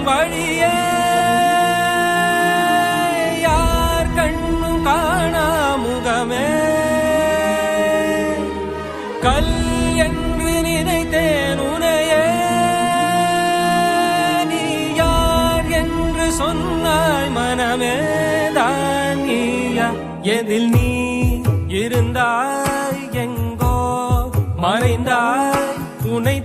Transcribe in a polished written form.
வழியே யார் கண்ணும் காணா முகமே கல் என்று நினைத்தேன் உனையே நீ யார் என்று சொன்னாய் மனமே தான் நீயா எதில் நீ இருந்தாய் எங்கோ மறைந்தாய் உன்னை